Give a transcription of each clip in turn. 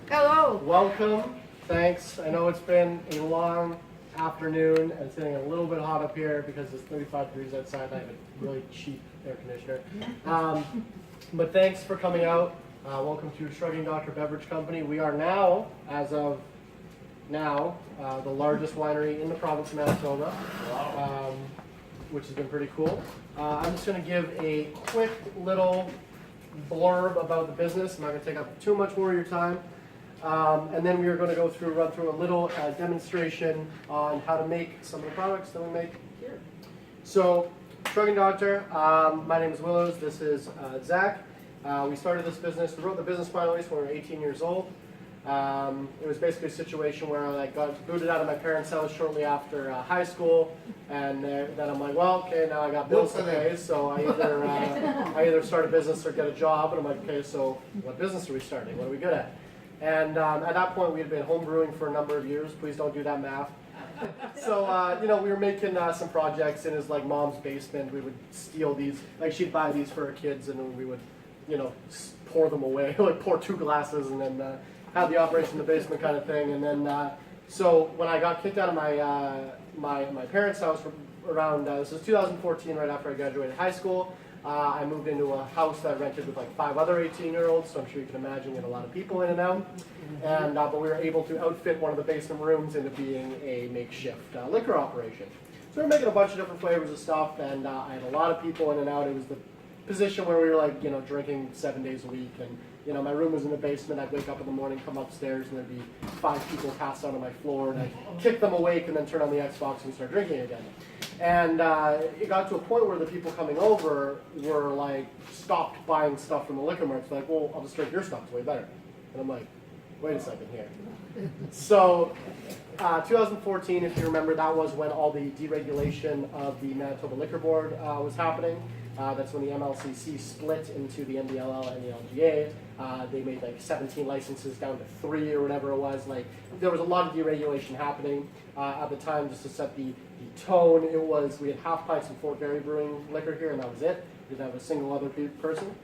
Hello. Welcome. Thanks. I know it's been a long afternoon and it's getting a little bit hot up here because it's 35 degrees outside and I have a really cheap air conditioner. But thanks for coming out. Welcome to Shrugging Doctor Beverage Company. We are now, as of now, the largest winery in the province of Manitoba, which has been pretty cool. I'm just going to give a quick little blurb about the business. I'm not going to take up too much more of your time. And then we are going to run through a little demonstration on how to make some of the products that we make here. So, Shrugging Doctor, my name is Willows, this is Zack. We started this business, we wrote the business plan when we were 18 years old. It was basically a situation where I got booted out of my parents' house shortly after high school, and then I'm like, well, okay, now I got bills to pay, so I either start a business or get a job, and I'm like, okay, so what business are we starting? What are we good at? And at that point, we had been home brewing for a number of years. Please don't do that math. So, we were making some projects in his mom's basement. We would steal these, she'd buy these for her kids, and then we would, pour them away, pour 2 glasses, and then have the operation in the basement kind of thing. And then, so when I got kicked out of my parents' house around, this was 2014, right after I graduated high school. I moved into a house that I rented with 5 other 18-year-olds, so I'm sure you can imagine we had a lot of people in and out. And but we were able to outfit one of the basement rooms into being a makeshift liquor operation. So we were making a bunch of different flavors of stuff, and I had a lot of people in and out. It was the position where we were drinking 7 days a week, and my room was in the basement. I'd wake up in the morning, come upstairs, and there'd be 5 people passed out on my floor, and I'd kick them awake and then turn on the Xbox and start drinking again. And it got to a point where the people coming over were stopped buying stuff from the liquor mart. It's like, well, I'll just drink your stuff, it's way better. And I'm like, wait a second here. So 2014, if you remember, that was when all the deregulation of the Manitoba Liquor Board was happening. That's when the MLCC split into the MDLL and the LGA. They made 17 licenses down to 3 or whatever it was. There was a lot of deregulation happening at the time. Just to set the tone, we had half pints and Fort Garry brewing liquor here, and that was it. We didn't have a single other person.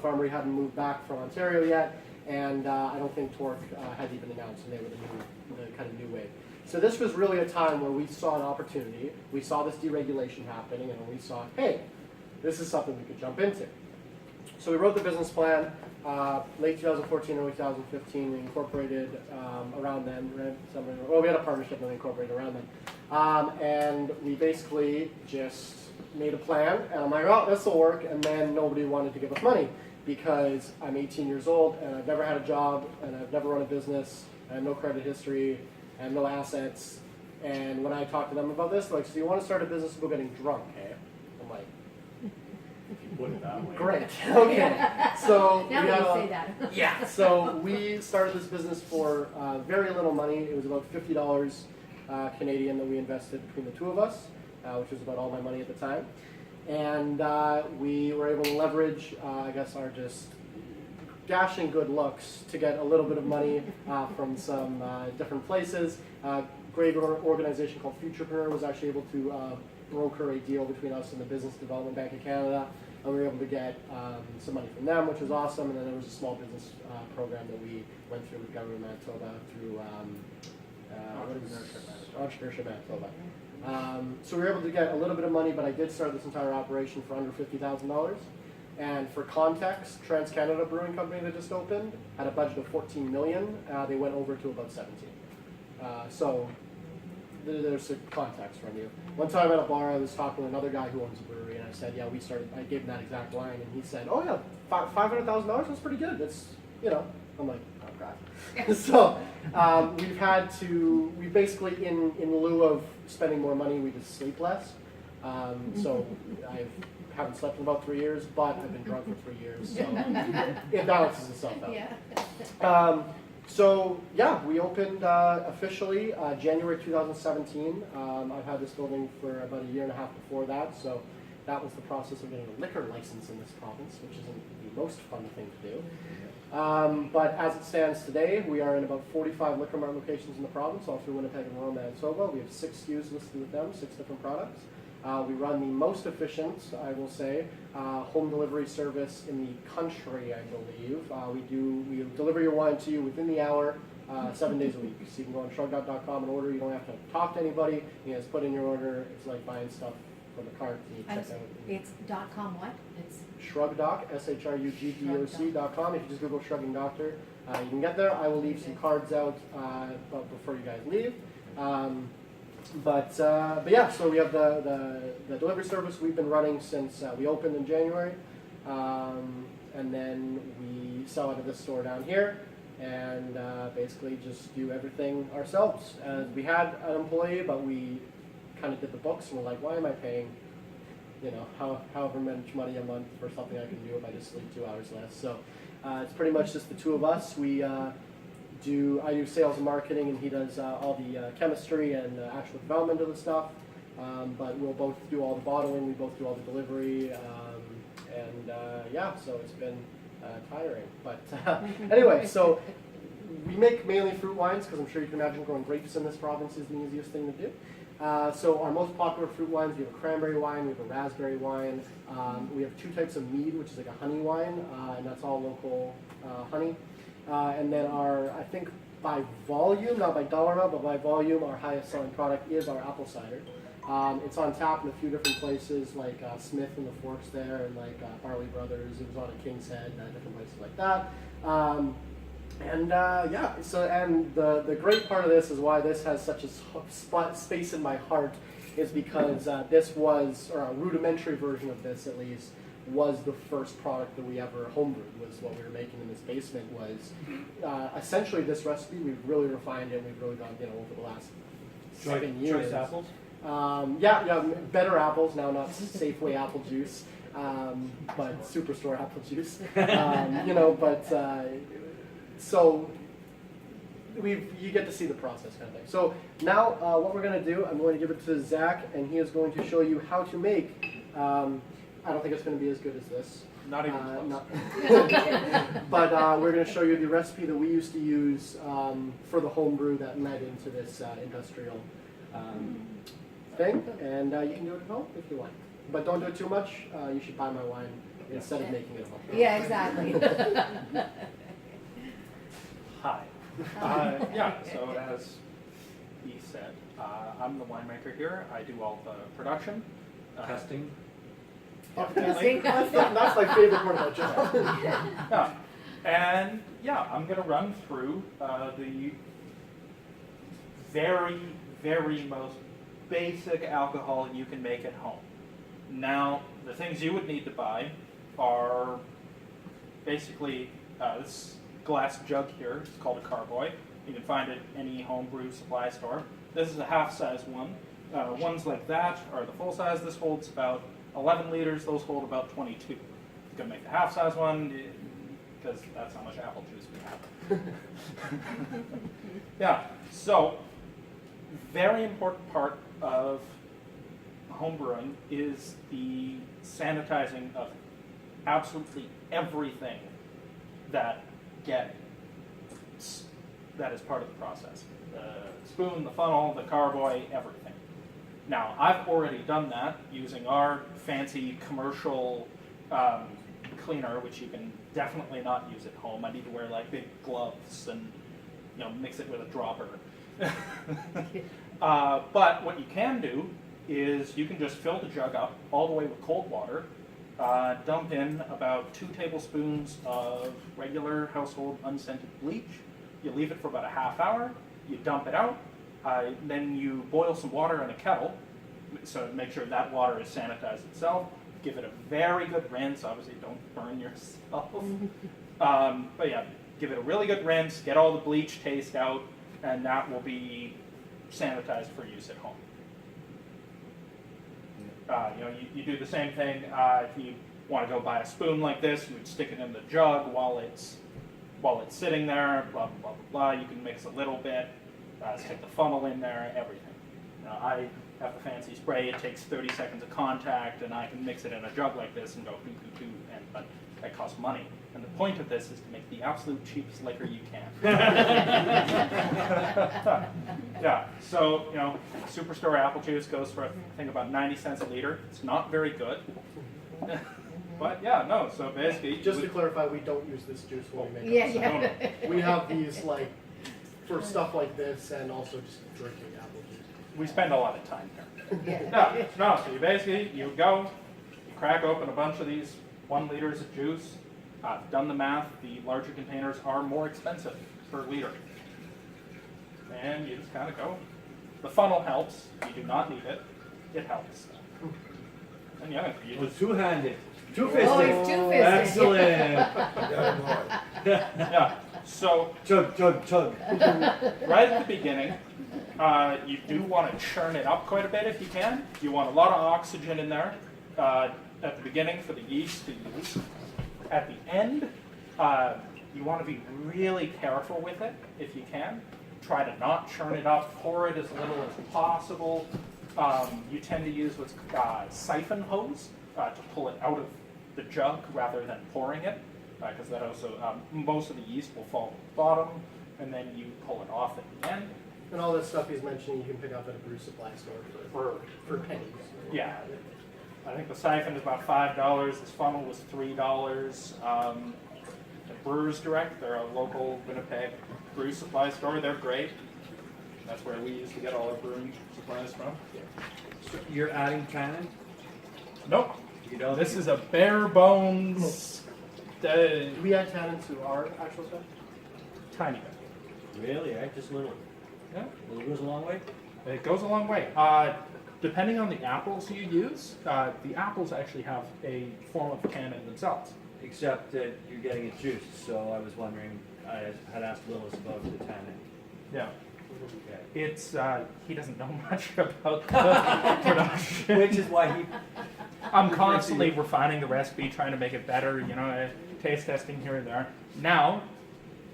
Farmery hadn't moved back from Ontario yet, and I don't think Torque had even announced, and they were the kind of new wave. So this was really a time where we saw an opportunity. We saw this deregulation happening, and we saw, hey, this is something we could jump into. So we wrote the business plan, late 2014, early 2015. We incorporated around then. We had a partnership and we incorporated around then. And we basically just made a plan, and I'm like, oh, this will work. And then nobody wanted to give us money because I'm 18 years old and I've never had a job and I've never run a business. I have no credit history, I have no assets. And when I talked to them about this, they're like, so you want to start a business about getting drunk, eh? I'm like, put it that way. great. Okay. So Now that you say that. yeah. So we started this business for very little money. It was about $50 Canadian that we invested between the two of us, which was about all my money at the time. And we were able to leverage, I guess, our just dashing good looks to get a little bit of money from some different places. Great organization called Futurepreneur was actually able to broker a deal between us and the Business Development Bank of Canada, and we were able to get some money from them, which was awesome. And then there was a small business program that we went through with Government Manitoba through Entrepreneurship Manitoba. So we were able to get a little bit of money, but I did start this entire operation for under $50,000. And for context, TransCanada Brewing Company that just opened had a budget of $14 million. They went over to about 17. So there's some context from you. One time at a bar, I was talking to another guy who owns a brewery, and I said, yeah, I gave him that exact line, and he said, oh yeah, $500,000, that's pretty good. That's, I'm like, oh God. So we basically, in lieu of spending more money, we just sleep less. So I haven't slept in about 3 years, but I've been drunk for 3 years, so it balances itself out. Yeah. So yeah, we opened officially January 2017. I've had this building for about a year and a half before that, so that was the process of getting a liquor license in this province, which isn't the most fun thing to do. But as it stands today, we are in about 45 liquor mart locations in the province, all through Winnipeg and rural Manitoba. We have 6 SKUs listed with them, 6 different products. We run the most efficient, I will say, home delivery service in the country, I believe. We deliver your wine to you within the hour, 7 days a week. So you can go on shrugdog.com and order. You don't have to talk to anybody. You just put in your order. It's like buying stuff from a cart and you check out. It's .com what? It's Shrugdoc, SHRUGDOC.com. If you just Google Shrugging Doctor, you can get there. I will leave some cards out before you guys leave. But yeah, so we have the delivery service we've been running since we opened in January. And then we sell out of this store down here and basically just do everything ourselves. We had an employee, but we kind of did the books and we're like, why am I paying, however much money a month for something I can do if I just sleep 2 hours less? So it's pretty much just the two of us. I do sales and marketing, and he does all the chemistry and actual development of the stuff. But we'll both do all the bottling, we both do all the delivery, yeah, so it's been tiring. But anyway, so we make mainly fruit wines, because I'm sure you can imagine growing grapes in this province is the easiest thing to do. So our most popular fruit wines, we have a cranberry wine, we have a raspberry wine, we have two types of mead, which is like a honey wine, and that's all local honey. And then I think by volume, not by dollar amount, but by volume, our highest selling product is our apple cider. It's on tap in a few different places, like Smith and the Forks there, and like Barley Brothers. It was on a King's Head, different places like that. Yeah, so the great part of this is why this has such a space in my heart is because this was, or a rudimentary version of this at least, was the first product that we ever homebrewed. Was what we were making in this basement was essentially this recipe. We've really refined it. We've really gone over the last 7 years. Choice apples? Yeah, better apples now, not Safeway apple juice, but Superstore apple juice. So you get to see the process kind of thing. So now what we're going to do, I'm going to give it to Zach, and he is going to show you how to make. I don't think it's going to be as good as this. Not even close. But we're going to show you the recipe that we used to use for the homebrew that led into this industrial thing. And you can do it at home if you want. But don't do it too much. You should buy my wine instead of making it at home. Yeah, exactly. Hi. Yeah, so as he said, I'm the winemaker here. I do all the production. Testing. Testing. That's my favorite part about job. Yeah. And yeah, I'm going to run through the very, very most basic alcohol you can make at home. Now, the things you would need to buy are basically this glass jug here. It's called a carboy. You can find it in any homebrew supply store. This is a half-size one. Ones like that are the full size. This holds about 11 liters. Those hold about 22. You can make the half-size one because that's how much apple juice we have. Yeah. So, very important part of homebrewing is the sanitizing of absolutely everything that is part of the process. The spoon, the funnel, the carboy, everything. Now, I've already done that using our fancy commercial cleaner, which you can definitely not use at home. I need to wear like big gloves and mix it with a dropper. But what you can do is you can just fill the jug up all the way with cold water, dump in about 2 tablespoons of regular household unscented bleach. You leave it for about a half hour, you dump it out, then you boil some water in a kettle, so make sure that water is sanitized itself. Give it a very good rinse, obviously don't burn yourself. But yeah, give it a really good rinse, get all the bleach taste out, and that will be sanitized for use at home. You do the same thing if you want to go buy a spoon like this. You would stick it in the jug while it's sitting there. Blah blah blah blah. You can mix a little bit. Stick the funnel in there. Everything. I have the fancy spray. It takes 30 seconds of contact, and I can mix it in a jug like this and go doo doo doo. But that costs money. And the point of this is to make the absolute cheapest liquor you can. Yeah, so, Superstore apple juice goes for, I think, about 90 cents a liter. It's not very good. But yeah, no, so basically... Just to clarify, we don't use this juice when we make Yeah, it. yeah. We have these, like, for stuff like this and also just drinking apple juice. We spend a lot of time here. Yeah. No, so you basically, you crack open a bunch of these 1 liters of juice. I've done the math, the larger containers are more expensive per liter. And you just kind of go. The funnel helps, you do not need it, it helps. And yeah, you just, Two-handed. Oh, Two-fisted. he's two-fisted. Excellent. yeah, so Chug, chug, chug. right at the beginning, you do want to churn it up quite a bit if you can. You want a lot of oxygen in there at the beginning for the yeast to use. At the end, you want to be really careful with it if you can. Try to not churn it up, pour it as little as possible. You tend to use what's siphon hose to pull it out of the jug rather than pouring it, because that also, most of the yeast will fall to the bottom, and then you pull it off at the end. And all this stuff he's mentioning you can pick up at a brew supply store for pennies. Yeah. I think the siphon is about $5. This funnel was $3. The Brewers Direct, they're a local Winnipeg brew supply store. They're great. That's where we used to get all our brewing supplies from. So you're adding tannin? Nope. You know, This is a bare bones, Do we add tannin to our actual stuff? tiny bit. really, right? Just a little. Yeah. Well, it goes a long way. It goes a long way. Depending on the apples you use, the apples actually have a form of tannin themselves. Except that you're getting it juiced, so I was wondering, I had asked Willows about the tannin. Yeah. Okay. It's, he doesn't know much about the production. Which is why he... I'm constantly refining the recipe, trying to make it better, taste testing here and there. Now,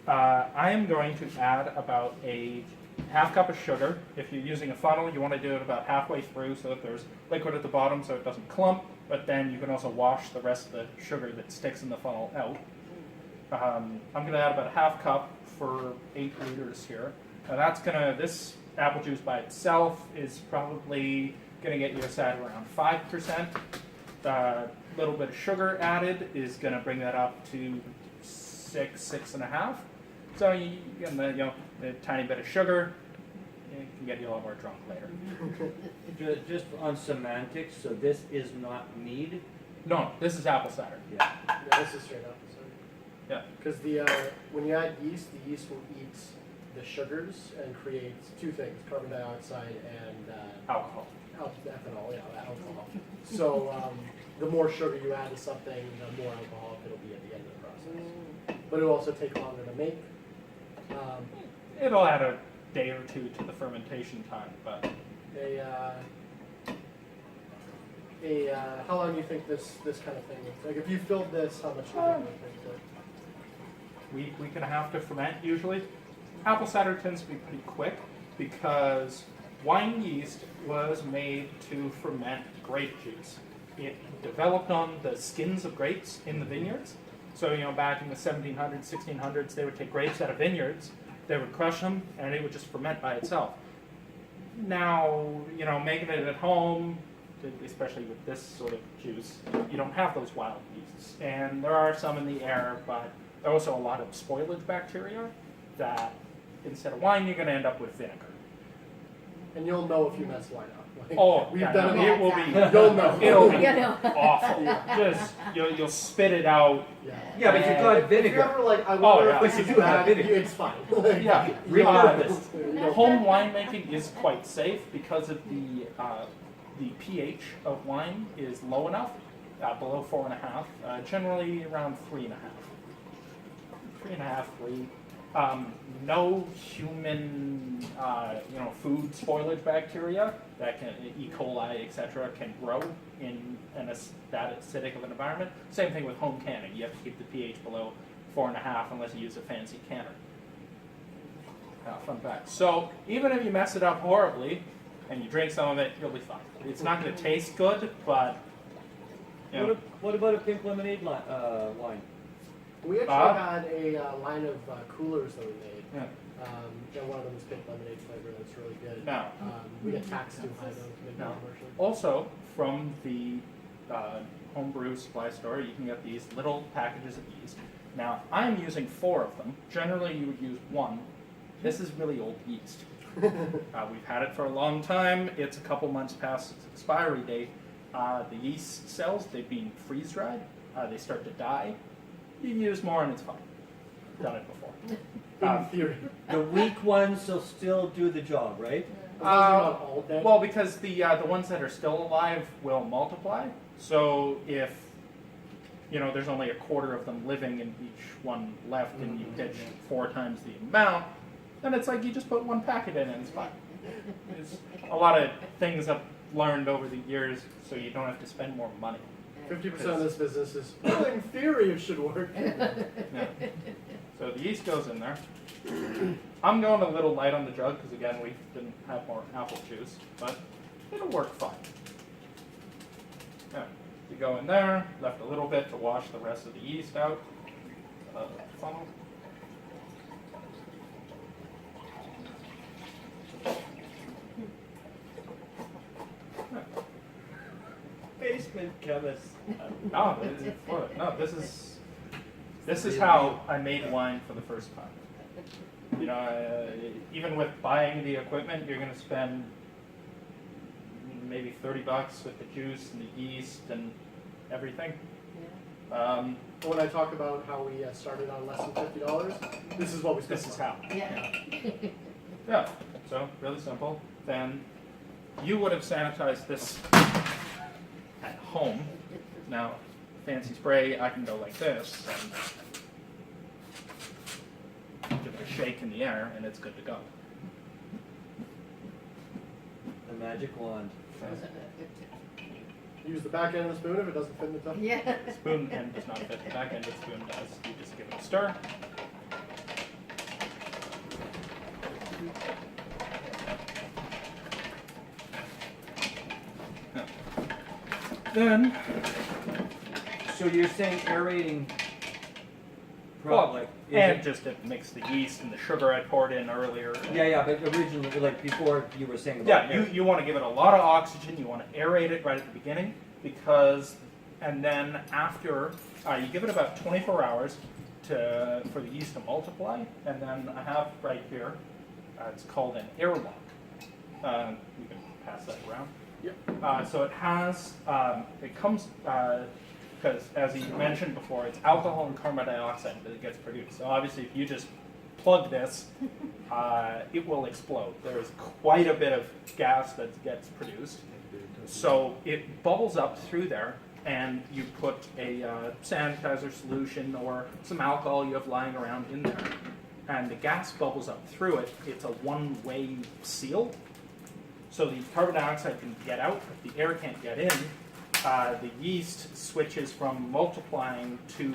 I am going to add about a half cup of sugar. If you're using a funnel, you want to do it about halfway through so that there's liquid at the bottom so it doesn't clump, but then you can also wash the rest of the sugar that sticks in the funnel out. I'm going to add about a half cup for 8 liters here. Now this apple juice by itself is probably going to get you a cider around 5%. A little bit of sugar added is going to bring that up to 6.5. So you get a tiny bit of sugar, it can get you a lot more drunk later. Just on semantics, so this is not mead? No, this is apple cider. Yeah. Yeah, this is straight up. Yeah. Because when you add yeast, the yeast will eat the sugars and create 2 things: carbon dioxide and Alcohol. ethanol. Yeah, alcohol. So the more sugar you add to something, the more alcoholic it'll be at the end of the process. But it'll also take longer to make. It'll add a day or 2 to the fermentation time, but how long do you think this kind of thing is? Like, if you filled this, how much do you think it would take to? week and a half to ferment usually. Apple cider tends to be pretty quick because wine yeast was made to ferment grape juice. It developed on the skins of grapes in the vineyards. So, back in the 1700s, 1600s, they would take grapes out of vineyards, they would crush them, and it would just ferment by itself. Now, making it at home, especially with this sort of juice, you don't have those wild yeasts. And there are some in the air, but there are also a lot of spoilage bacteria that instead of wine, you're going to end up with vinegar. And you'll know if you mess wine up. Like, we've yeah, done no, it. it will be. You'll know. It'll be Yeah, no. awful. Yeah. Just you'll spit it out. Yeah, but you've got If vinegar. you're ever like, I wonder yeah. if this is bad, it's fine. Yeah, Regardless. home winemaking is quite safe because of the pH of wine is low enough, below 4.5, generally around 3.5. 3.5, 3. No human, food spoilage bacteria that can, E. coli, etc., can grow in that acidic of an environment. Same thing with home canning. You have to keep the pH below 4.5 unless you use a fancy canner. Fun fact. So even if you mess it up horribly and you drink some of it, you'll be fine. It's not going to taste good, but What about a pink lemonade wine? We actually had a line of coolers that we made. Yeah. And one of them is pink lemonade flavor. That's really good. Now, We get taxed too high though to make that No. commercially. also from the homebrew supply store, you can get these little packages of yeast. Now, I'm using 4 of them. Generally, you would use 1. This is really old yeast. We've had it for a long time. It's a couple months past its expiry date. The yeast cells, they've been freeze-dried. They start to die. You use more and it's fine. Done it before. In theory. The weak ones will still do the job, right? As long as you're not all dead. Well, because the ones that are still alive will multiply. So if there's only a quarter of them living and each one left, and you pitch 4 times the amount, then it's like you just put 1 packet in and it's fine. There's a lot of things I've learned over the years, so you don't have to spend more money. 50% of this business is, well, in theory, it should work. Yeah. So the yeast goes in there. I'm going a little light on the jug because again we didn't have more apple juice, but it'll work fine. Yeah. You go in there, left a little bit to wash the rest of the yeast out. Funnel. Basement chemist. No, this is how I made wine for the first time. Even with buying the equipment, you're going to spend maybe $30 with the juice and the yeast and everything. When I talk about how we started on less than $50, this is what we spent. This is how. Yeah. Yeah. So really simple. Then you would have sanitized this at home. Now, fancy spray, I can go like this and give it a shake in the air, and it's good to go. The magic wand. Use the back end of the spoon if it doesn't fit in the top. Yeah. The spoon end does not fit. The back end of the spoon does. You just give it a stir. Then, So you're saying aerating? well, Like, is and it- just to mix the yeast and the sugar I poured in earlier. yeah, but originally, like before, you were saying Yeah, about you want to give it a lot of oxygen. You want to aerate it right at the beginning and then after you give it about 24 hours for the yeast to multiply. And then I have right here, it's called an airlock. You can pass that around. Yep. So it has, it comes, because as you mentioned before, it's alcohol and carbon dioxide that gets produced. So obviously if you just plug this, it will explode. There's quite a bit of gas that gets produced. So it bubbles up through there, and you put a sanitizer solution or some alcohol you have lying around in there, and the gas bubbles up through it. It's a one-way seal. So the carbon dioxide can get out, but the air can't get in. The yeast switches from multiplying to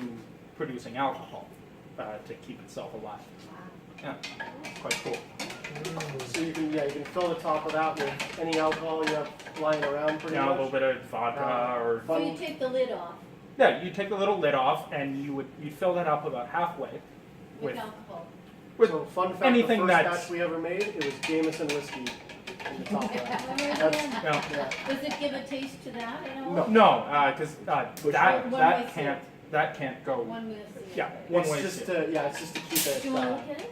producing alcohol to keep itself alive. Yeah, quite cool. So you can fill the top of that with any alcohol you have lying around pretty Now a much. little bit of vodka or So you take the lid off yeah, you take the little lid off and you'd fill that up about halfway with with alcohol. So fun fact, anything the first that's- batch we ever made, it was Jameson whiskey in the top of that. Does no, Yeah. it give a taste to that at all? No. no, because One way that can't go. One with Yeah, one It's way. just seal. it's just to keep it. Do you want to look at it?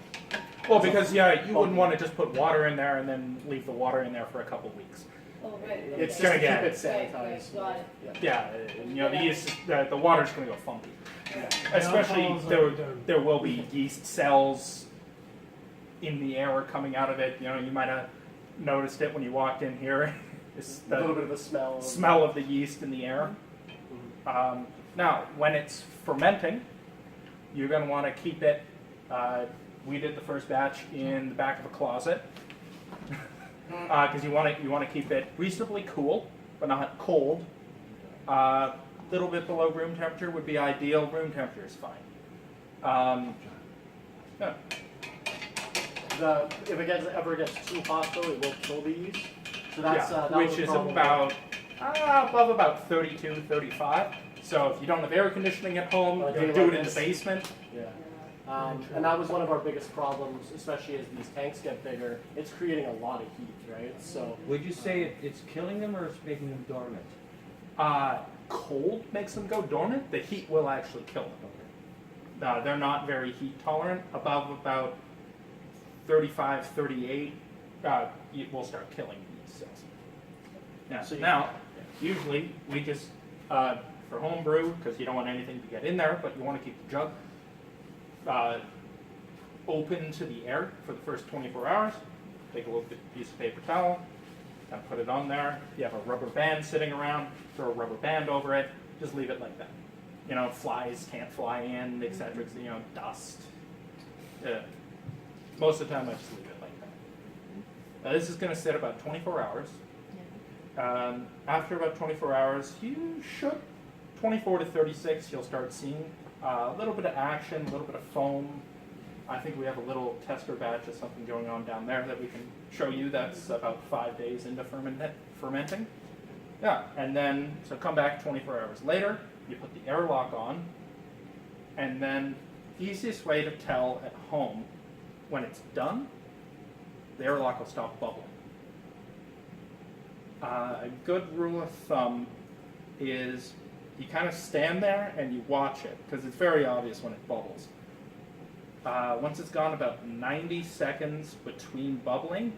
Well, because you wouldn't want to just put water in there and then leave the water in there for a couple weeks. Oh, right. It's okay. just to keep Again. it sanitized. Right, got it. Yeah, the yeast, the water's going to go funky. Yeah. Especially Alcohol's there will be yeast cells in the air coming out of it. You might have noticed it when you walked in here. It's A little the bit of a smell. smell of the yeast in the air. Now, when it's fermenting, you're going to want to keep it. We did the first batch in the back of a closet because you want to keep it reasonably cool, but not cold. Little bit below room temperature would be ideal. Room temperature is fine. Yeah. If it ever gets too hot though, it will kill the yeast. So that's Yeah, that was which a is problem. about above about 32, 35. So if you don't have air conditioning at home, Like you do do like it in the this. basement. Yeah. And that was one of our biggest problems, especially as these tanks get bigger. It's creating a lot of heat, right? So Would you say it's killing them or it's making them dormant? Cold makes them go dormant. The heat will actually kill them. They're not very heat tolerant. Above about 35, 38, it will start killing these cells. Yeah. So Now, usually we just, for home brew, because you don't want anything to get in there, but you want to keep the jug open to the air for the first 24 hours. Take a little piece of paper towel, and put it on there. You have a rubber band sitting around, throw a rubber band over it, just leave it like that. You know, flies can't fly in, etc. You know, dust. Most of the time I just leave it like that. Now this is going to sit about 24 hours. After about 24 hours, you should, 24 to 36, you'll start seeing a little bit of action, a little bit of foam. I think we have a little tester batch of something going on down there that we can show you. That's about 5 days into fermenting. Yeah, and then, so come back 24 hours later, you put the airlock on, and then the easiest way to tell at home when it's done, the airlock will stop bubbling. A good rule of thumb is you kind of stand there and you watch it, because it's very obvious when it bubbles. Once it's gone about 90 seconds between bubbling,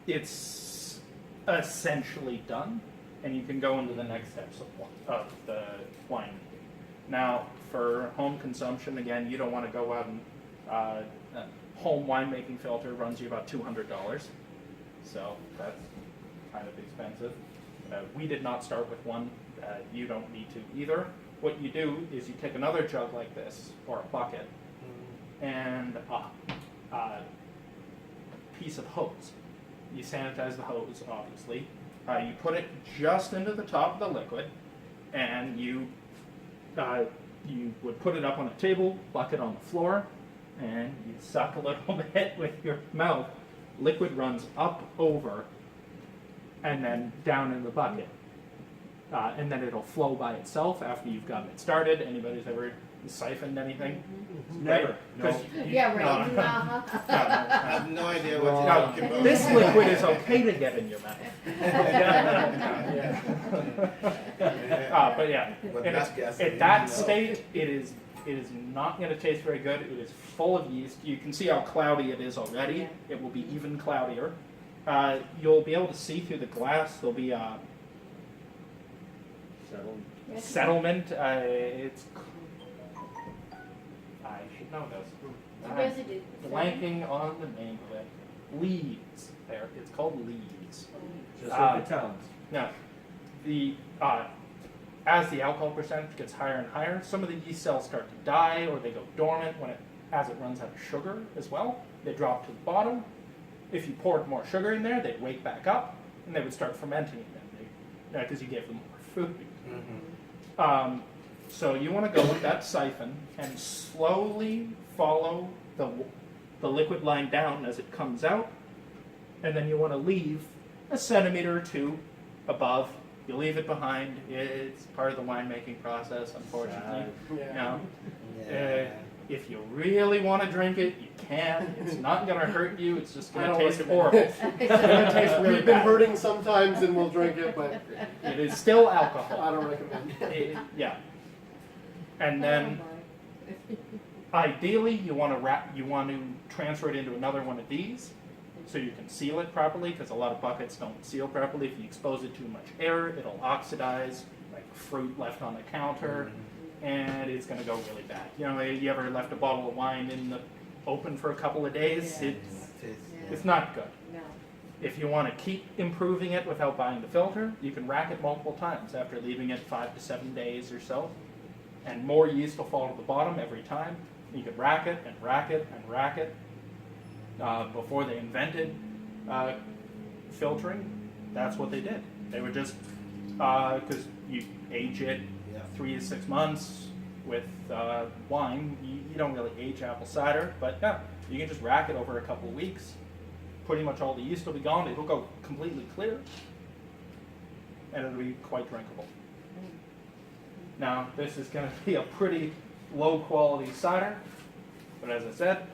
it's essentially done, and you can go into the next steps of the wine. Now, for home consumption, again, you don't want to go out and home winemaking filter runs you about $200, so that's kind of expensive. We did not start with one. You don't need to either. What you do is you take another jug like this, or a bucket, and a piece of hose. You sanitize the hose, obviously. You put it just into the top of the liquid, and you would put it up on a table, bucket on the floor, and you suck a little bit with your mouth. Liquid runs up, over, and then down in the bucket. And then it'll flow by itself after you've gotten it started. Anybody's ever siphoned anything? Never. No. Yeah, right. No. Uh-huh. I have no idea what you're Now, talking about. this liquid is okay to get in your mouth. But yeah, But and that's gasoline, at that no. state, it is not going to taste very good. It is full of yeast. You can see how cloudy it is already. Yeah. It will be even cloudier. You'll be able to see through the glass. There'll be a settlement. It's I should know this. Residue. Blanking on the name of it. Leaves. There, it's called leaves. Just like the towns. Now, as the alcohol percentage gets higher and higher, some of the yeast cells start to die or they go dormant as it runs out of sugar as well. They drop to the bottom. If you poured more sugar in there, they'd wake back up and they would start fermenting again because you gave them more food. Mm-hmm. So you want to go with that siphon and slowly follow the liquid line down as it comes out, and then you want to leave a centimeter or two above. You leave it behind. It's part of the winemaking process, unfortunately. yeah. If you really want to drink it, you can. It's not going to hurt you. It's just I going to don't taste recommend horrible. it. It's going to taste really We've been bad. hurting sometimes and we'll drink it, but It is still I alcohol. don't recommend it. Yeah. And then ideally, you want to transfer it into another one of these, so you can seal it properly. Because a lot of buckets don't seal properly. If you expose it to too much air, it'll oxidize, like fruit left on the counter, and it's going to go really bad. You know, you ever left a bottle of wine in the open for a couple of days? Yeah. It's not good. No. If you want to keep improving it without buying the filter, you can rack it multiple times after leaving it 5 to 7 days or so. And more yeast will fall to the bottom every time. You can rack it and rack it and rack it. Before they invented filtering, that's what they did. They would just, because you age it 3 to 6 months with wine, you don't really age apple cider, but yeah, you can just rack it over a couple of weeks. Pretty much all the yeast will be gone. It'll go completely clear, and it'll be quite drinkable. Now, this is going to be a pretty low quality cider, but as I said,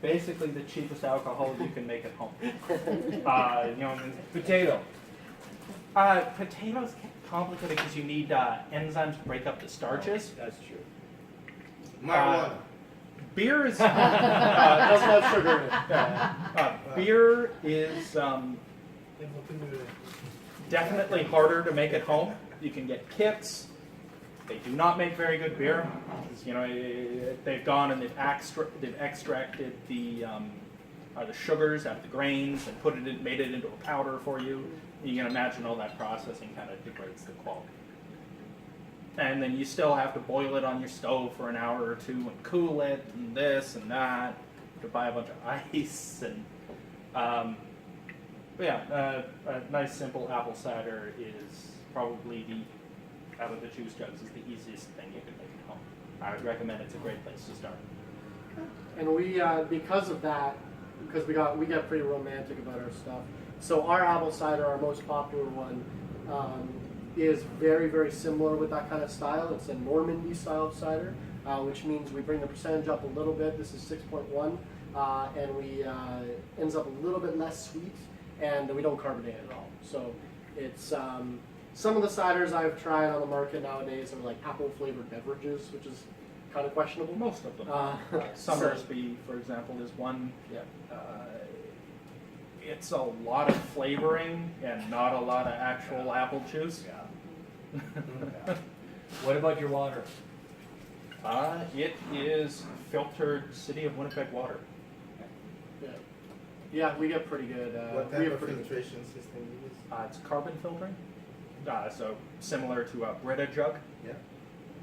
basically the cheapest alcohol you can make at home. Potato. Potatoes get complicated because you need enzymes to break up the starches. That's true. Marijuana. Beer is Doesn't have sugar in it. beer is definitely harder to make at home. You can get kits. They do not make very good beer. They've gone and they've extracted the sugars out of the grains and made it into a powder for you. You can imagine all that processing kind of degrades the quality. And then you still have to boil it on your stove for an hour or two and cool it and this and that. To buy a bunch of ice and a nice simple apple cider is probably out of the juice jugs is the easiest thing you can make at home. I would recommend it's a great place to start. And we, because of that, because we get pretty romantic about our stuff. So our apple cider, our most popular one, is very, very similar with that kind of style. It's a Normandy style cider, which means we bring the percentage up a little bit. This is 6.1, and we ends up a little bit less sweet, and we don't carbonate at all. So it's some of the ciders I've tried on the market nowadays are like apple flavored beverages, which is kind of questionable. Most of them. Summersby, for example, is one. Yeah. It's a lot of flavoring and not a lot of actual apple juice. Yeah. What about your water? It is filtered City of Winnipeg water. Yeah, we get pretty good. What we type have of pretty good. filtration system you use? It's carbon filtering, so similar to a Brita jug. Yeah.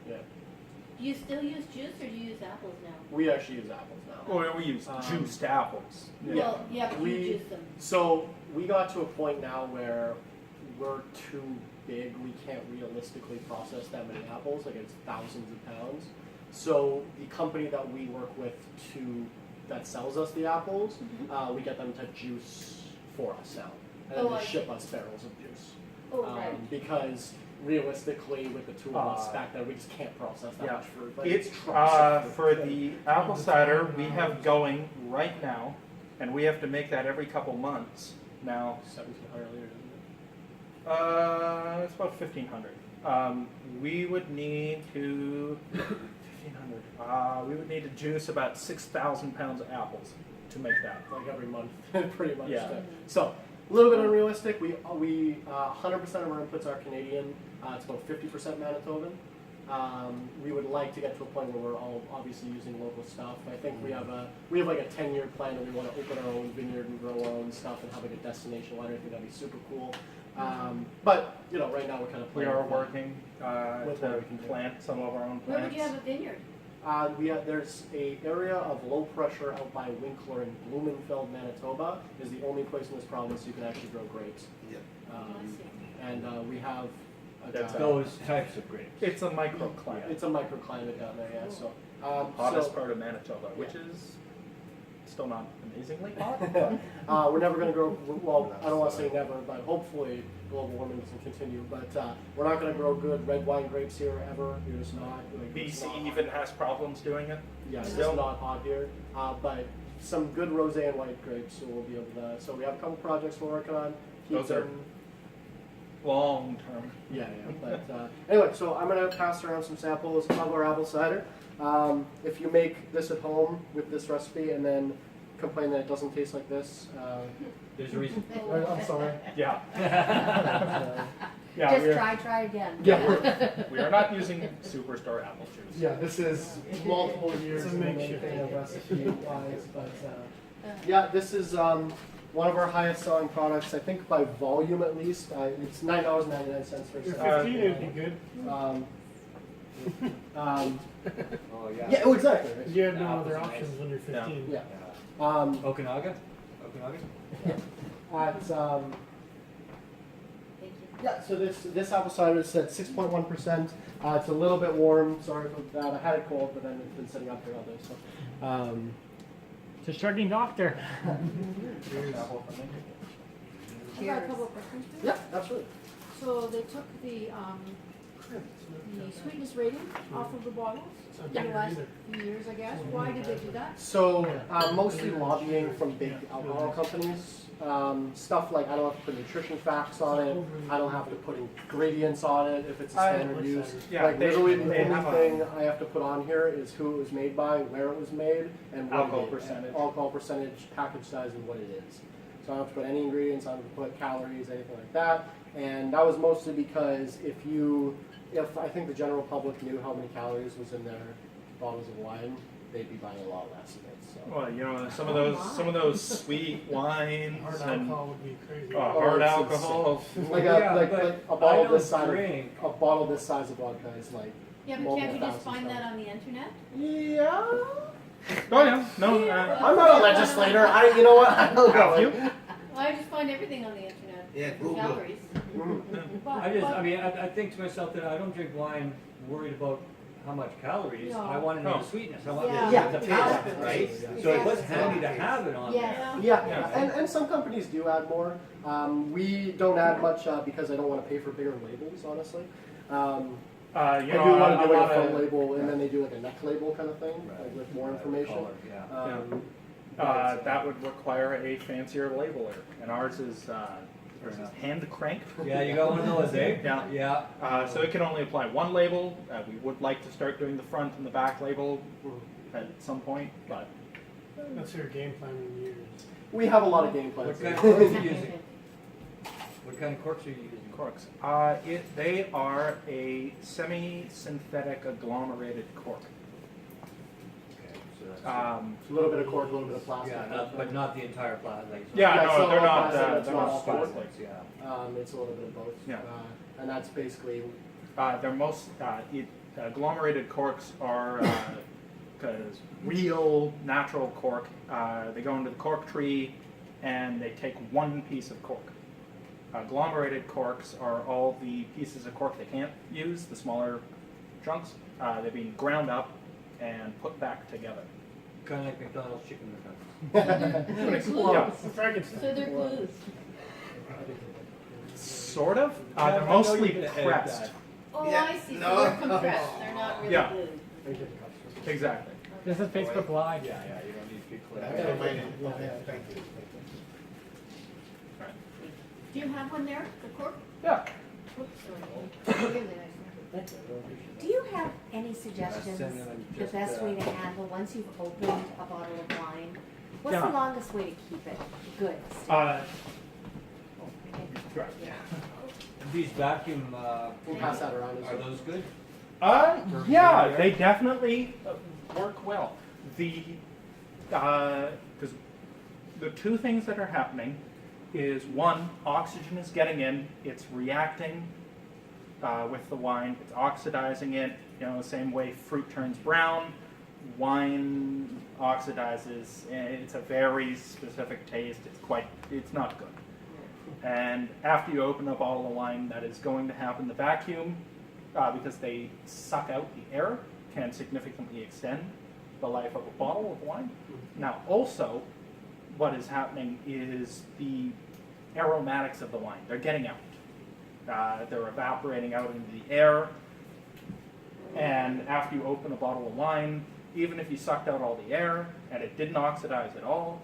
Yeah, Do you still use juice or do you use apples now? we actually use apples now. Or we use juiced apples. Well, yeah, but you We- juice them. So we got to a point now where we're too big. We can't realistically process that many apples. Like it's thousands of pounds. So the company that we work with that sells us the apples, we get them to juice for us now, and then Oh, they I ship us barrels of juice. Oh, right. Because realistically, with the two of us Uh, back there, we just can't process that yeah. much fruit. Like, It's trucks of for fruit. the apple cider we have going right now, and we have to make that every couple months now. 1,700 liters, isn't It's about 1,500. We would need to 1,500. We would need to juice about 6,000 pounds of apples to make that. it? Like every month, pretty much. Yeah. So a little bit unrealistic. We 100% of our inputs are Canadian. It's about 50% Manitoban. We would like to get to a point where we're all obviously using local stuff. I think we have like a 10-year plan, and we want to open our own vineyard and grow our own stuff and have like a destination winery. I think that'd be super cool. But right now we're kind of We playing are with that. working With what to we can do. plant some of our own Where plants. would you have a vineyard? There's a area of low pressure out by Winkler in Blumenfeld, Manitoba. Is the only place in this province you can actually grow grapes. Yeah. I see. And we have That's Those types of grapes. It's a microclimate. it's a microclimate down there, yeah. So Hottest part of Manitoba, which is still not amazingly hot. we're never going to grow. Well, I don't want to say never, but hopefully global warming doesn't continue. But we're not going to grow good red wine grapes here ever. You're just not. It's BC not even has problems doing it. Yeah, it's Still. not hot here, but some good rosé and white grapes, so we'll be able to. So we have a couple projects we're working on. Those are long term. Yeah. But anyway, so I'm gonna pass around some samples of our apple cider. If you make this at home with this recipe and then complain that it doesn't taste like this, There's a reason. I'm sorry. Yeah. Just try again. Yeah. We are not using superstar apple juice. Yeah, this is multiple years It's a in the makeshift. making of recipe wise, but yeah, this is one of our highest selling products. I think by volume at least. It's $9.99 for a Your cider. 15 would be good. Oh, yeah. Yeah, oh, exactly. You have no Apples other are options nice. when you're 15. Yeah. Okanaga? Okanaga? At, Thank you. yeah, so this apple cider is at 6.1%. It's a little bit warm. Sorry about that. I had it cold, but then it's been sitting up here all day. So, It's a Shrugging Doctor. Apple for me. I got a couple of questions. yeah, absolutely. So they took the the sweetness rating off of the bottles in the last few years, I guess. Why did they do that? So mostly lobbying from big alcohol companies. Stuff like I don't have to put nutrition facts on it. I don't have to put ingredients on it if it's a standard use. Yeah, Like they literally the have only thing I have to put on here is who it was made by, where it was made, and what Alcohol it is. percentage. Alcohol percentage, package size, and what it is. So I don't have to put any ingredients. I don't have to put calories, anything like that. And that was mostly because if I think the general public knew how many calories was in their bottles of wine, they'd be buying a lot less of it. So. Well, you know, some of those sweet wines Hard and alcohol would be crazy. hard it's alcohol. Like Yeah, like but a bottle I this don't size, drink. a bottle this size of vodka is like. Yeah, but can't you just find that on the internet? Yeah. Oh yeah, no, I'm not a legislator. You know what? I don't know. Have you? Well, I just find everything on the internet. Yeah, for Google. calories. But, I think to myself that I don't drink wine worried about how much calories. No. I want to know Oh. the sweetness. I want Yeah. the Yeah. palate, right? So it was handy to have it on there. Yeah. Yeah, and some companies do add more. We don't add much because I don't want to pay for bigger labels, honestly. I you do know, want to do a like lot a front of- label, and then they do like a neck label kind of thing, Right. like with more information. Color, yeah. that would require a fancier labeler, and ours is enough. hand cranked. Yeah, you got one of those, eh? Yeah. Yeah. So it can only apply one label. We would like to start doing the front and the back label at some point, but That's your game plan in years. We have a lot of game plans. What kind of corks are you using? What kind of corks are you using? corks. They are a semi-synthetic agglomerated cork. Okay, so that's A little bit of cork, a little bit of plastic. but not the entire plastic. Yeah, Yeah, it's no, not they're all not. plastic, it's They're not not all plastic. plastics. Yeah. It's a little bit of both. Yeah. And that's basically. They're most agglomerated corks are because real natural cork. They go into the cork tree and they take one piece of cork. Agglomerated corks are all the pieces of cork they can't use, the smaller chunks. They've been ground up and put back together. Kind of like McDonald's chicken nuggets. They're glue. Yeah. So they're glues. Sort of. I They're know mostly you're gonna edit pressed. that. Oh, Yeah, I see. So no. they're compressed. They're not really Yeah. glued. Exactly. This is Facebook Live. Yeah, you don't need big I clips. don't mind it. Okay, thank you. Do you have one there, the cork? Yeah. Oops, sorry. Really nice. Do you have any Send suggestions, them the just, best way to handle, once you've opened a bottle of wine? What's Yeah. the longest way to keep it good? These vacuum, We'll pass that around as are well. those good? Yeah, they definitely work well. Because the two things that are happening is one, oxygen is getting in, it's reacting with the wine, it's oxidizing it, the same way fruit turns brown, wine oxidizes, and it's a very specific taste, it's not good. And after you open a bottle of wine, that is going to happen. The vacuum, because they suck out the air, can significantly extend the life of a bottle of wine. Now, also, what is happening is the aromatics of the wine, they're getting out. They're evaporating out into the air. And after you open a bottle of wine, even if you sucked out all the air and it didn't oxidize at all,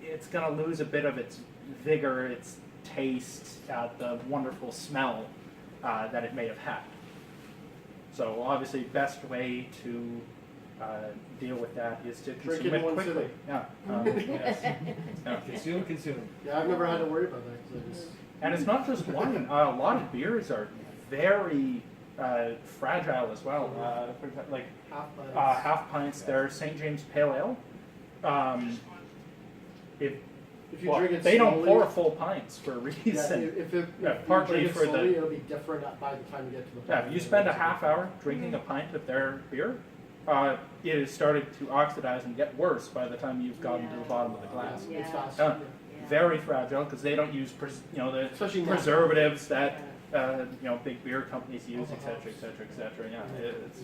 it's going to lose a bit of its vigor, its taste, the wonderful smell that it may have had. So obviously, best way to deal with that is to Drink consume it in it one quickly. sitting. Yeah. Yeah. Consume. Yeah, I've never had to worry about that. 'Cause I just, And it's not just wine. A lot of beers are very fragile as well. For example, like half pints, they're St. James Pale Ale. if you drink it they don't slowly, pour full pints for a reason. if you partly drink it for the- slowly, it'll be different by the time you get to the. Yeah, if you spend a half hour drinking a pint of their beer, it has started to oxidize and get worse by the time you've gotten to the bottom of the glass. It's Yeah. fast. Yeah. Very fragile because they don't use the Especially now. preservatives that big beer companies use, etc., etc., etc. Yeah, it's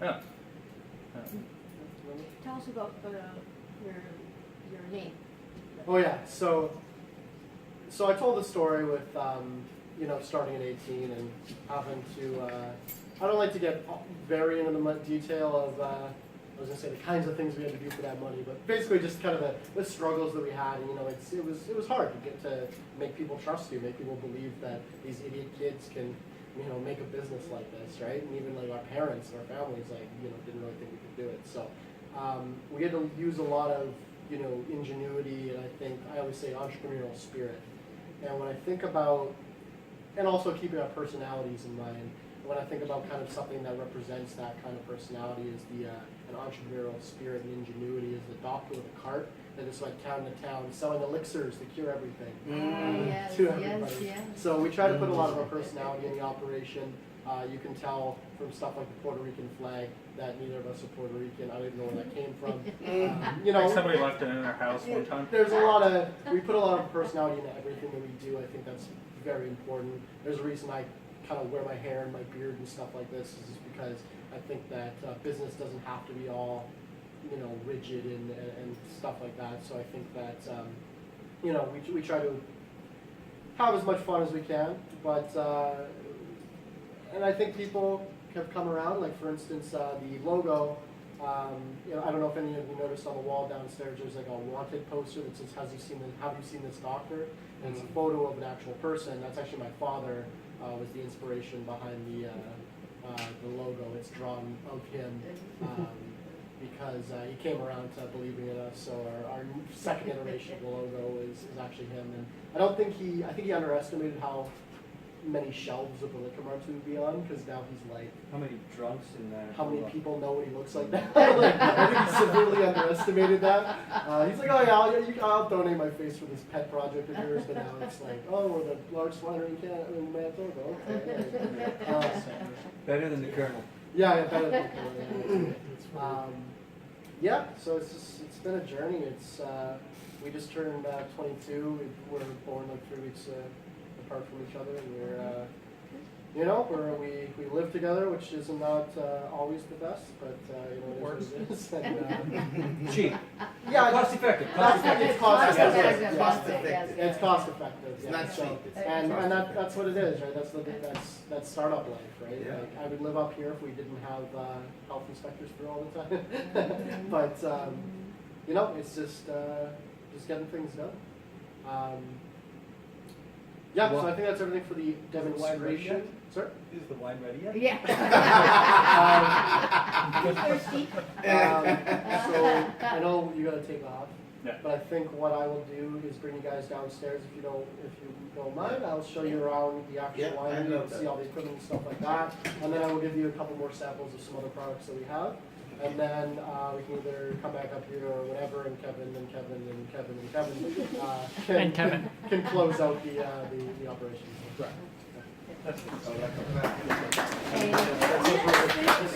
yeah. Tell us about your name. Oh yeah, so I told the story with starting at 18 and having to, I don't like to get very into the detail of, I was gonna say the kinds of things we had to do for that money, but basically just kind of the struggles that we had. And, it was hard to get to make people trust you, make people believe that these idiot kids can, make a business like this, right? And even like our parents and our families, didn't really think we could do it. So we had to use a lot of, ingenuity, and I think I always say entrepreneurial spirit. And when I think about, and also keeping our personalities in mind. When I think about kind of something that represents that kind of personality is an entrepreneurial spirit and ingenuity is the doctor with a cart that is like town to town selling elixirs to cure everything to everybody. Yes. So we try to put a lot of our personality in the operation. You can tell from stuff like the Puerto Rican flag that neither of us are Puerto Rican. I don't even know where that came from. Like somebody left it in their house one time. There's we put a lot of personality into everything that we do. I think that's very important. There's a reason I kind of wear my hair and my beard and stuff like this is just because I think that business doesn't have to be all, rigid and stuff like that. So I think that, we try to have as much fun as we can, but, and I think people have come around, like for instance, the logo, I don't know if any of you noticed on the wall downstairs, there's like a wanted poster that says, have you seen this doctor? And it's a photo of an actual person. That's actually my father. Was the inspiration behind the logo. It's drawn of him because he came around to believing in us. So our second iteration of the logo is actually him. And I think he underestimated how many shelves of the liquor marts would be on, because now he's like, How many drunks in that? how many people know what he looks like now? I think he severely underestimated that. He's like, oh yeah, I'll donate my face for this pet project of yours, but now it's like, oh, we're the largest winery in Manitoba. Okay. Better than the Colonel. Yeah, better than yeah, so it's been a journey. We just turned 22. We were born like 3 weeks apart from each other, and we live together, which is not always the best, but it is what it is. And, Cheap. yeah, Cost effective. it's cost effective. Yes. It's cost effective. It's Yeah. not So, cheap. It's and cost that's what it is, right? That's startup life, right? Yeah. Like, I would live up here if we didn't have health inspectors for all the time. But it's just getting things done. Yeah, so I think that's everything for the demonstration. Sir? Is the wine ready yet? Yeah. Thirsty? So I know you gotta take off. Yeah. But I think what I will do is bring you guys downstairs if you don't mind. I'll show you around the actual Yeah, I winery love and see that. all the equipment and stuff like that. And then I will give you a couple more samples of some other products that we have. And then we can either come back up here or whatever, and Kevin can close out the operation. Right. This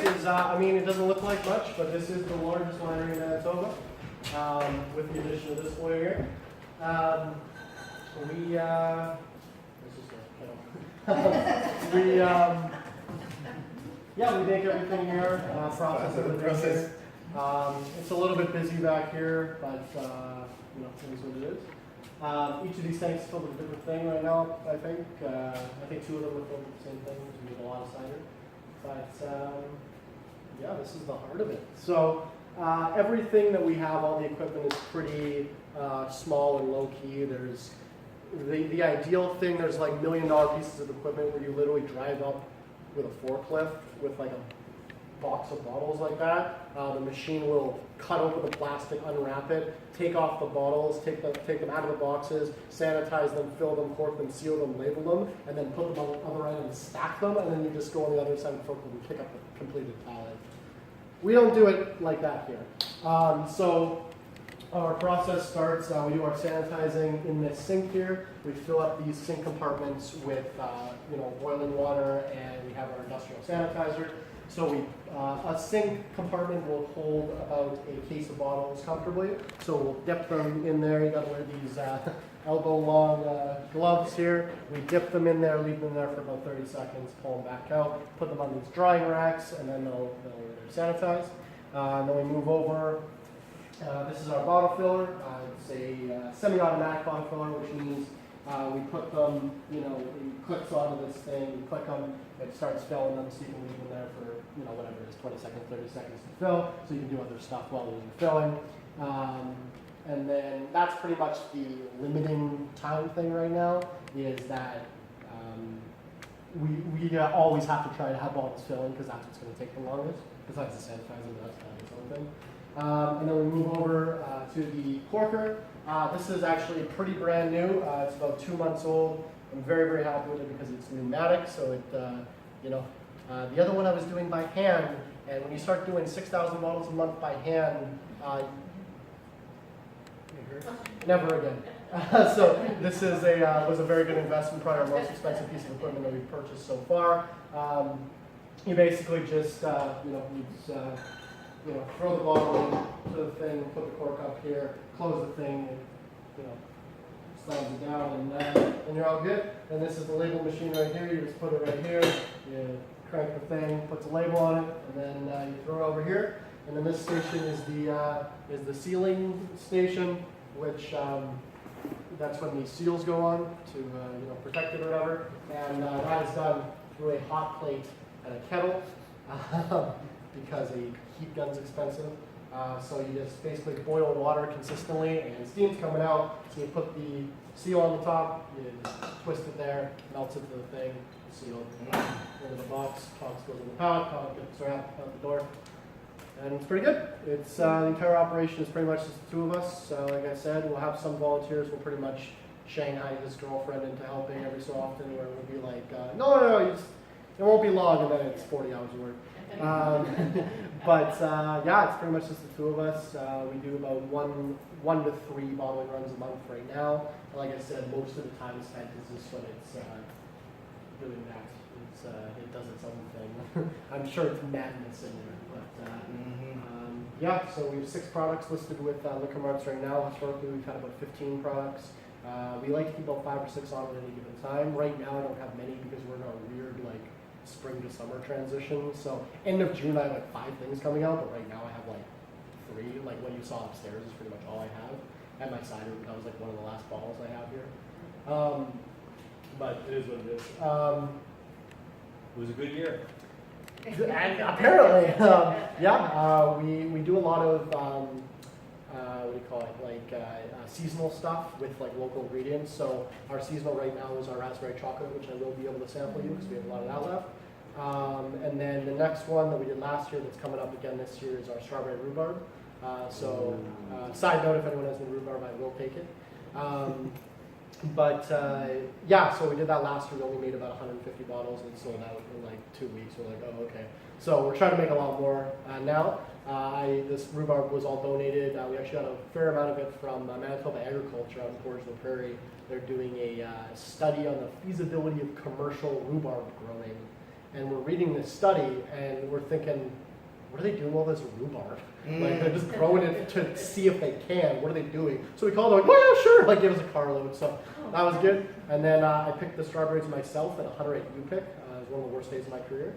is, it doesn't look like much, but this is the largest winery in Manitoba, with the addition of this boy here. We make everything here, process everything here. It's a little bit busy back here, but it is what it is. Each of these tanks is filled with a different thing right now, I think. I think 2 of them are filled with the same thing, we make a lot of cider. But this is the heart of it. So everything that we have, all the equipment is pretty small and low key. There's the ideal thing, there's like $1 million pieces of equipment where you literally drive up with a forklift with like a box of bottles like that. The machine will cut open the plastic, unwrap it, take off the bottles, take them out of the boxes, sanitize them, fill them, cork them, seal them, label them, and then put them on the other end and stack them, and then you just go on the other side of the forklift and pick up the completed pallet. We don't do it like that here. So our process starts, we do our sanitizing in this sink here. We fill up these sink compartments with boiling water, and we have our industrial sanitizer. So a sink compartment will hold about a case of bottles comfortably. So we'll dip them in there. You gotta wear these elbow-long gloves here. We dip them in there, leave them in there for about 30 seconds, pull them back out, put them on these drying racks, and then they'll sanitize. And then we move over. This is our bottle filler. It's a semi-automatic bottle filler, which means We put them, you know, it clicks onto this thing, you click them, it starts filling them, so you can leave them there for, you know, whatever it is, 20 seconds, 30 seconds to fill, so you can do other stuff while you're filling. And then that's pretty much the limiting time thing right now, is that we always have to try to have bottles filling, because that's what's going to take the longest, besides the sanitizer, that's kind of its own thing. And then we move over to the corker. This is actually pretty brand new. It's about 2 months old. I'm very, very happy with it because it's pneumatic, so it, you know, the other one I was doing by hand, and when you start doing 6,000 bottles a month by hand, never again. So this is was a very good investment, probably our most expensive piece of equipment that we've purchased so far. You basically just, you know, throw the bottle into the thing, put the cork up here, close the thing, and, you know, slams it down, and you're all good. And this is the label machine right here. You just put it right here, you crank the thing, puts a label on it, and then you throw it over here. And then this station is the sealing station, which that's when the seals go on to you know, protect it or whatever. And that is done through a hot plate and a kettle because a heat gun's expensive. So you just basically boil water consistently and steam's coming out. So you put the seal on the top, you just twist it there, melts into the thing, seal into the box goes in the pallet, pallet gets out the door. And it's pretty good. It's the entire operation is pretty much just the two of us. So like I said, we'll have some volunteers. We'll pretty much Shanghai his girlfriend into helping every so often, where it will be like, no, it won't be long, and then it's 40 hours of work. But yeah, it's pretty much just the two of us. We do about one to three bottling runs a month right now. And like I said, most of the time spent is just when it's doing that. It does its own thing. I'm sure it's madness in there, but yeah. So we have 6 products listed with Liquor Marts right now. Historically, we've had about 15 products. We like to keep about 5 or 6 on at any given time. Right now, I don't have many because we're in a weird like spring to summer transition. So end of June, I have like 5 things coming out, but right now I have like 3. Like what you saw upstairs is pretty much all I have. And my cider, that was like one of the last bottles I have here. But it is what it is. It was a good year. And apparently, yeah, we do a lot of what do you call it, like seasonal stuff with like local ingredients. So our seasonal right now is our raspberry chocolate, which I will be able to sample you because we have a lot of that left. And then the next one that we did last year that's coming up again this year is our strawberry rhubarb. Side note, if anyone has any rhubarb, I will take it. But yeah, so we did that last year. We only made about 150 bottles and sold out in like 2 weeks. We're like, oh, okay. So we're trying to make a lot more now. This rhubarb was all donated. We actually got a fair amount of it from Manitoba Agriculture out in Portugal Prairie. They're doing a study on the feasibility of commercial rhubarb growing. And we're reading this study and we're thinking, what are they doing with all this rhubarb? Like they're just growing it to see if they can. What are they doing? So we called them, like, oh yeah, sure. Like give us a carload. So that was good. And then I picked the strawberries myself at 108 U-Pick. It was one of the worst days of my career.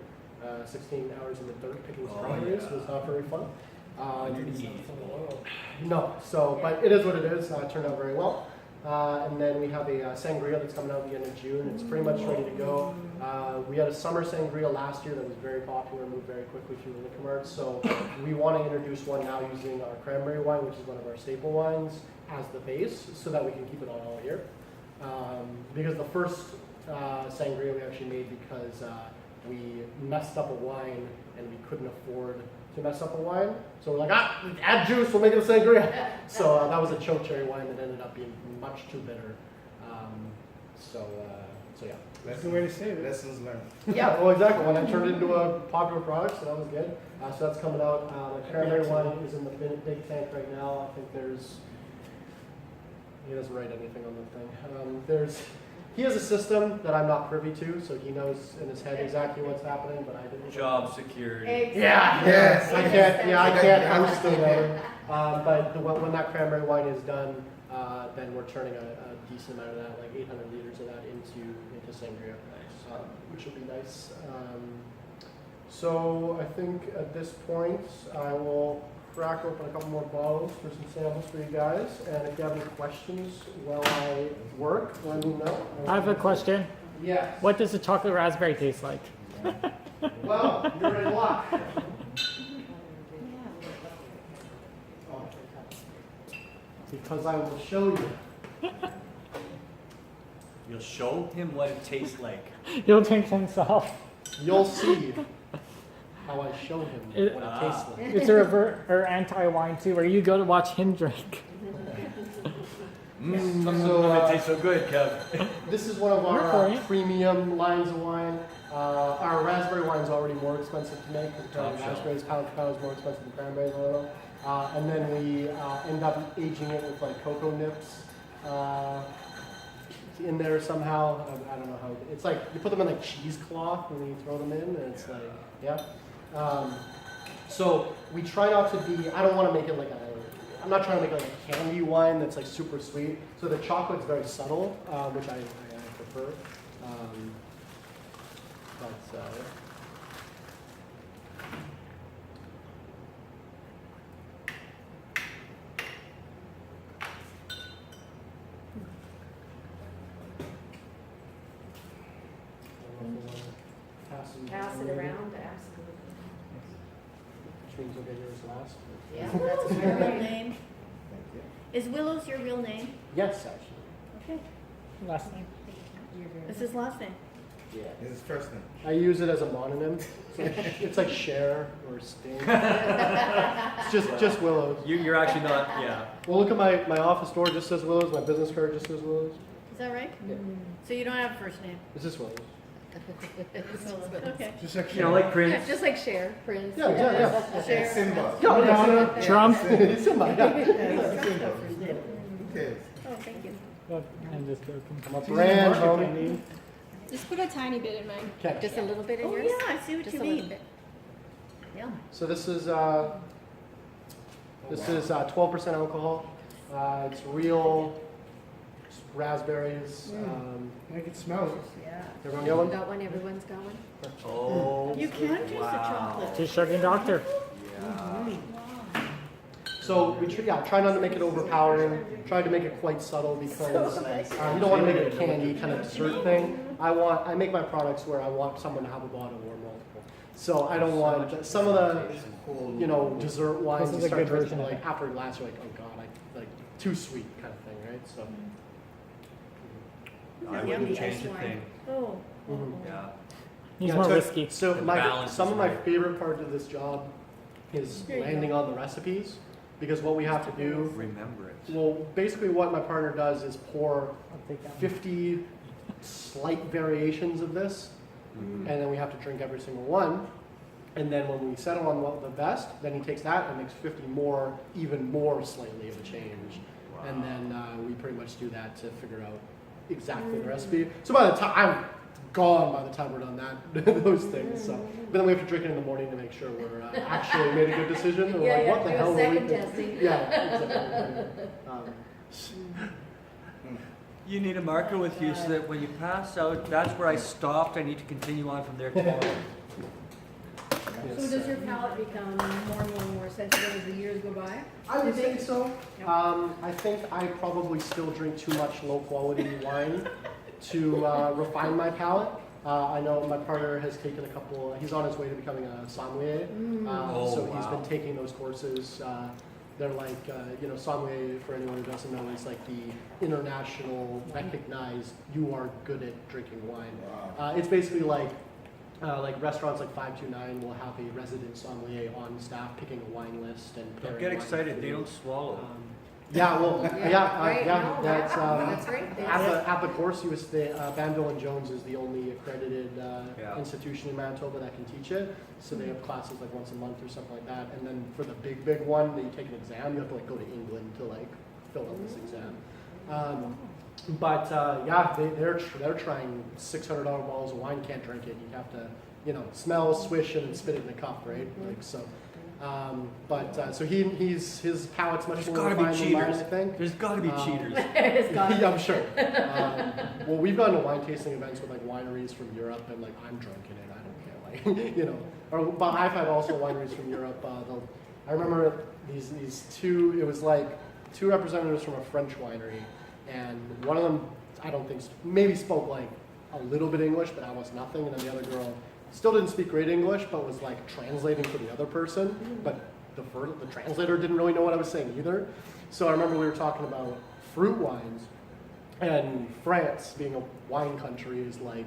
16 hours in the dirt picking strawberries was not very fun. No, so, but it is what it is. It turned out very well. And then we have a sangria that's coming out at the end of June. It's pretty much ready to go. We had a summer sangria last year that was very popular, moved very quickly through the Liquor Marts. So we want to introduce one now using our cranberry wine, which is one of our staple wines, as the base, so that we can keep it on all year. Because the first sangria we actually made because we messed up a wine and we couldn't afford to mess up a wine. So we're like, add juice, we'll make it a sangria. So that was a choke cherry wine that ended up being much too bitter. So yeah. That's the way to say it. Lessons learned. Yeah, well exactly. When I turned it into a popular product, so that was good. So that's coming out. The cranberry wine is in the big tank right now. I think he doesn't write anything on the thing. He has a system that I'm not privy to, so he knows in his head exactly what's happening, but I didn't. Job security. Exactly. Yeah, Yes. I can't host it. But when that cranberry wine is done, then we're turning a decent amount of that, like 800 liters of that into sangria, which will be nice. So I think at this point I will crack open a couple more bottles for some samples for you guys. And if you have any questions while I work, let me know. I have a question. Yes. What does the chocolate raspberry taste like? Well, you're in luck. Because I will show you. You'll show him what it tastes like. He'll drink himself. You'll see how I show him It- what it tastes like. It's a revert or anti-wine too, where you go to watch him drink. So, it tastes so good, Kev. this is one of our Recording. premium lines of wine. Our raspberry wine is already more expensive to make because Top shelf. raspberries pound for pound is more expensive than cranberries. I don't know. And then we end up aging it with like cocoa nips in there somehow. I don't know how. It's like you put them in like cheesecloth and you throw them in, and it's like so we try not to be. I don't want to make it like a. I'm not trying to make like a candy wine that's like super sweet. So the chocolate's very subtle, which I prefer. Pass it around, ask. Which means you'll get yours last. Yeah, that's your real name. Is Willows your real name? Yes, actually. Okay. Last name. This is last name. Yeah. This is first name. I use it as a mononym. It's like Cher or Sting. It's just Willows. You're actually not, yeah. Well, look at my office door just says Willows. My business card just says Willows. Is that right? Yeah. So you don't have a first name? Is this Willows? Okay. Just like You know, like Yeah, Prince. just like Cher, Prince. Yeah, yeah. Cher. Simba. Yeah, Madonna. Trump. Simba, yeah. Simba. Who cares? Oh, thank you. I'm just joking. I'm a brand, homie. Just put a tiny bit in mine. Okay. Just a little bit in Oh, yours? yeah, I see what Just you a little mean. bit. Yeah. So this is 12% alcohol. It's real raspberries. I can smell it. Yeah. Everyone get one? Got one, everyone's got one? Oh, You can taste the wow. chocolate. To Shrugging Doctor. Yeah. So we try not to make it overpowering. Try to make it quite subtle because you don't want to make it a candy kind of dessert thing. I make my products where I want someone to have a bottle or multiple. So I don't want some of the dessert wines This is you a start good version drinking of like it. after a glass you're like, oh god, I like too sweet kind of thing, right? So I Yummy wouldn't ice change a wine. thing. Oh. Mhm. Yeah. He's Yeah, more so- whiskey. So The my balance some is of my right. favorite part of this job is There you landing on the recipes because what we have to do. Remember it. Well, basically what my partner does is pour I'll take that one. 50 slight variations of this, Mhm. and then we have to drink every single one. And then when we settle on what the best, then he takes that and makes 50 more, even more slightly of a change. And then we pretty much do that to figure out exactly the recipe. So by the time, I'm gone by the time we're done that, those things. So, but then we have to drink it in the morning to make sure we're actually made a good decision. And we're Yeah, like, yeah, what the do a hell were we second thinking? testing. Yeah, exactly. You need a marker with you so that when you pass out, that's where I stopped. I need to continue on from there tomorrow. So does your palate become more and more sensitive as the years go by? I would think so. Yeah. I think I probably still drink too much low quality wine to refine my palate. I know my partner has taken a couple, he's on his way to becoming a sommelier. Oh, So he's wow. been taking those courses. They're like, sommelier, for anyone who doesn't know, is like the international recognized, you are good at drinking wine. It's basically like restaurants like 529 will have a resident sommelier on staff picking a wine list and Don't pairing get wine excited. with They food. don't swallow. Yeah, well, Right, that's no, that's great. at the course. Banville and Jones is the only accredited Yeah. institution in Manitoba that can teach it. So they have classes like once a month or something like that. And then for the big one, you take an exam. You have to like go to England to like fill out this exam. They're trying $600 bottles of wine. Can't drink it. You have to smell, swish, and spit it in the cup, right? Like so. So his palate's much There's more gotta be refined than mine, cheaters. I think. There's got to be cheaters. It's got Yeah, I'm sure. Well, we've gone to wine tasting events with like wineries from Europe, and like I'm drunk in it. I don't care, like but I've had also wineries from Europe. I remember these two. It was like two representatives from a French winery, and one of them, I don't think, maybe spoke like a little bit English, but almost nothing. And then the other girl still didn't speak great English, but was like translating for the other person. But the translator didn't really know what I was saying either. So I remember we were talking about fruit wines, and France, being a wine country, is like,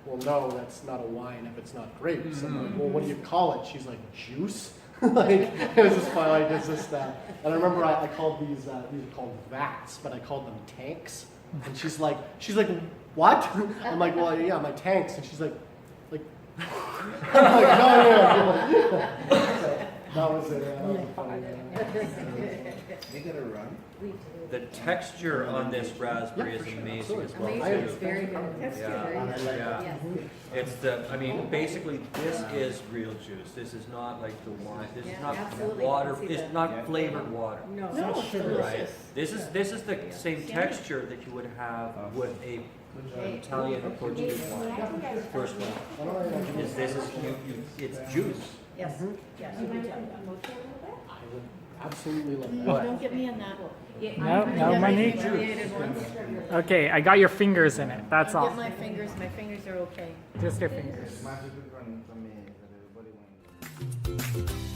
well, no, that's not a wine if it's not grapes. I'm like, well, what do you call it? She's like, juice. Like, it was just funny, like, it's just that. And I remember I called these are called vats, but I called them tanks. And she's like, what? I'm like, well, yeah, my tanks. And she's like, I'm like, no. That was it. That was funny. You gotta run. The texture on this raspberry is amazing as well Amazing. too. Very good. Yeah. It's I mean, basically, this is real juice. This is not like the wine. This is not absolutely. water. I can see It's that. not flavored water. No, No, it's delicious. Right. This is the same texture that you would have with a Italian or Portuguese wine. First one. This is it's juice. Yes, yes. I would absolutely love that. What? Don't get me in that. No, Monique. Created ones. Okay, I got your fingers in it. That's Don't all. get my fingers are okay. Just your fingers. Magic running for me that everybody wants.